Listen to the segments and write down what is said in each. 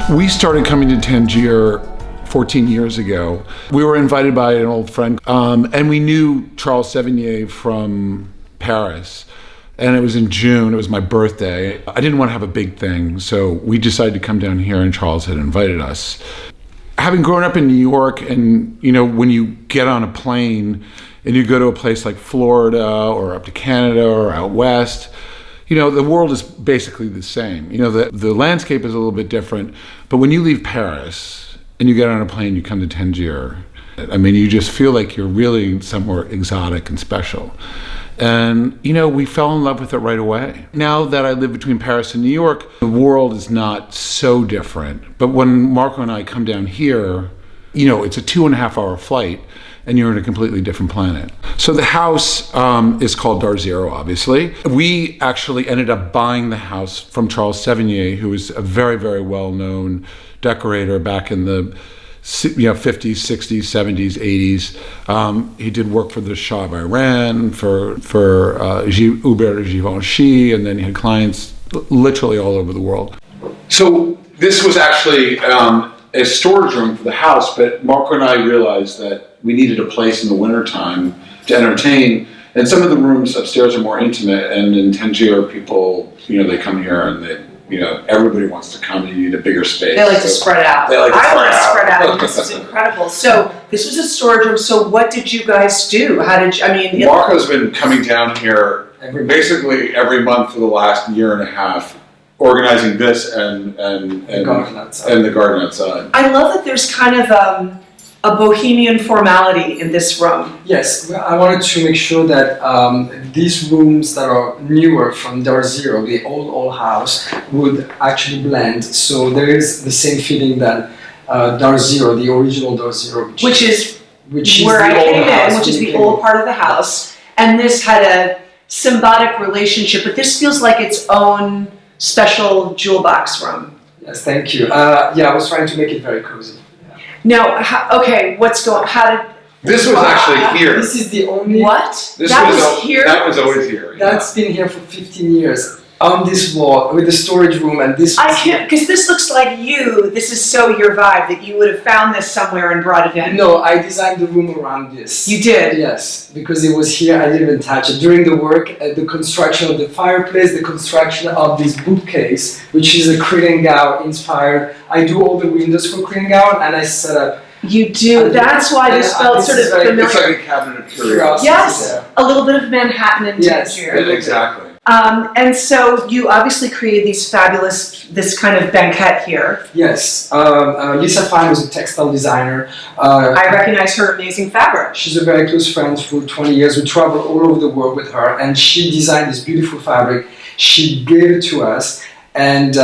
We started coming to Tangier 14 years ago. We were invited by an old friend, and we knew Charles Sevigny from Paris. And it was in June, it was my birthday. I didn't want to have a big thing, so we decided to come down here, and Charles had invited us. Having grown up in New York, and when you get on a plane and you go to a place like Florida or up to Canada or out west, the world is basically the same. The landscape is a little bit different, but when you leave Paris and you get on a plane, you come to Tangier, you just feel like you're really somewhere exotic and special. And, we fell in love with it right away. Now that I live between Paris and New York, the world is not so different. But when Marco and I come down here, it's a 2.5-hour flight, and you're in a completely different planet. So the house is called Tangier, obviously. We actually ended up buying the house from Charles Sevigny, who was a very, very well-known decorator back in the 50s, 60s, 70s, 80s. He did work for the Shah of Iran, for Hubert Givenchy, and then he had clients literally all over the world. So this was actually a storage room for the house, but Marco and I realized that we needed a place in the wintertime to entertain. And some of the rooms upstairs are more intimate, and in Tangier, people, they come here and everybody wants to come, and you need a bigger space. They like to spread out. I want to spread out. This is incredible. So this was a storage room. So what did you guys do? Marco's been coming down here basically every month for the last year and a half, organizing this and the garden outside. I love that there's kind of a bohemian formality in this room. Yes, I wanted to make sure that these rooms that are newer from Tangier, the old house, would actually blend. So there is the same feeling that Tangier, the original Tangier, which is where I came in, which is the old part of the house. And this had a symbiotic relationship, but this feels like its own special jewel box room. Yes, thank you. I was trying to make it very cozy. Now, This was actually here. This is the only... What? That was always here. Yeah. That's been here for 15 years. On this wall, with the storage room and this... I can't, because this looks like you. This is so your vibe that you would have found this somewhere and brought it in. No, I designed the room around this. You did? Yes, because it was here, I didn't even touch it. During the work, the construction of the fireplace, the construction of this bookcase, which is a Creel inspired. I do all the windows for Creel, and I set up... You do. That's why this felt sort of familiar. It's like a cabinet of curiosities. Yes, a little bit of Manhattan and Tangier. Yes, exactly. And so you obviously created this kind of banquette here. Yes, Lisa Fine was a textile designer. I recognize her amazing fabric. She's a very close friend for 20 years. We traveled all over the world with her, and she designed this beautiful fabric. She gave it to us, and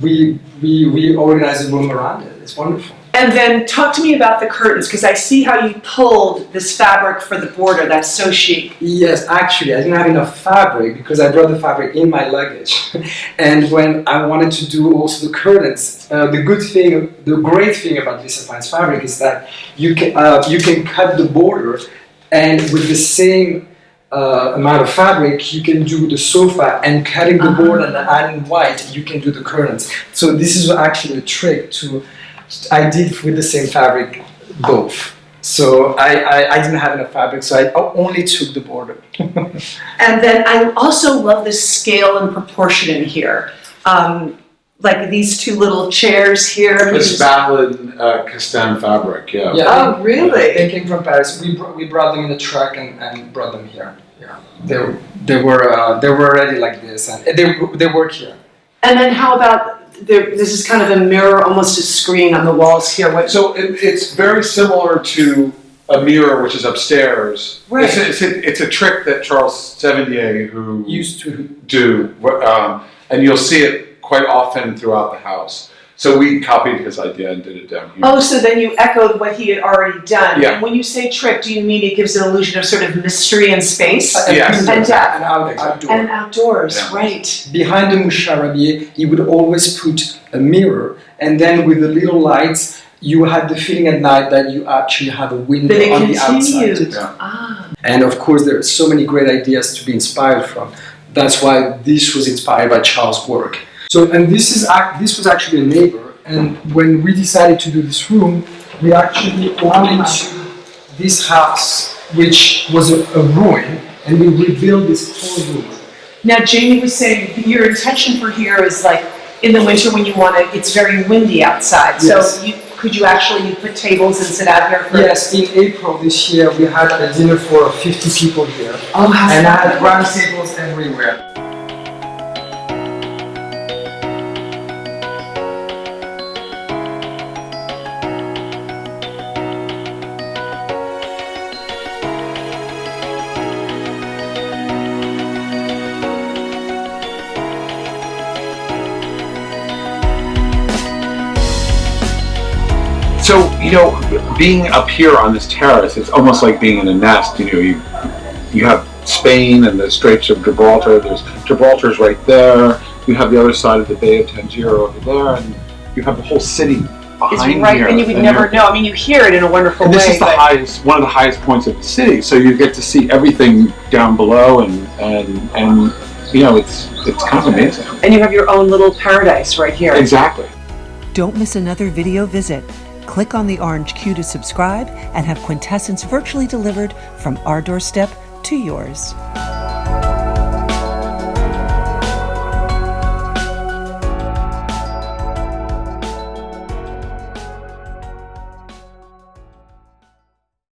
we organized a room around it. It's wonderful. And then talk to me about the curtains, because I see how you pulled this fabric for the border. That's so chic. Yes, actually, I didn't have enough fabric because I brought the fabric in my luggage. And when I wanted to do also the curtains, the great thing about Lisa Fine's fabric is that you can cut the border, and with the same amount of fabric, you can do the sofa, and cutting the border and adding white, you can do the curtains. So this is actually a trick I did with the same fabric both. So I didn't have enough fabric, so I only took the border. And then I also love the scale and proportion in here. Like these two little chairs here. This Battling Castan fabric, yeah. Oh, really? They came from Paris. We brought them in a truck and brought them here. Yeah, they were already like this, and they work here. And then how about? This is kind of a mirror, almost a screen on the walls here. So it's very similar to a mirror, which is upstairs. Right. It's a trick that Charles Sevigny, who used to do, and you'll see it quite often throughout the house. So we copied his idea and did it down here. Oh, so then you echoed what he had already done. Yeah. And when you say trick, do you mean it gives an illusion of sort of mystery and space? Yes. And depth. And outdoors, yeah. Right. Behind the Moucharabier, he would always put a mirror, and then with the little lights, you had the feeling at night that you actually have a window on the outside. Yeah. And of course, there are so many great ideas to be inspired from. That's why this was inspired by Charles' work. So, and this was actually a neighbor And when we decided to do this room, we actually went into this house, which was a ruin, and we rebuilt this whole room. Now, Jamie was saying your intention for here is like in the winter when you want to, it's very windy outside. Yes. So could you actually put tables and sit out here for? Yes, in April this year, we had a dinner for 50 people here. Oh, how and I fun. had round tables everywhere. So, being up here on this terrace, it's almost like being in a nest. You have Spain and the Straits of Gibraltar. Gibraltar's right there. You have the other side of the Bay of Tangier over there, and you have the whole city behind It's right, here. and you would never know. I mean, you hear it in a wonderful And way. this is one of the highest points of the city, so you get to see everything down below, and it's kind of amazing. And you have your own little paradise right here. Exactly. Don't miss another video visit. Click on the orange Q to subscribe and have Quintessence virtually delivered from our doorstep to yours.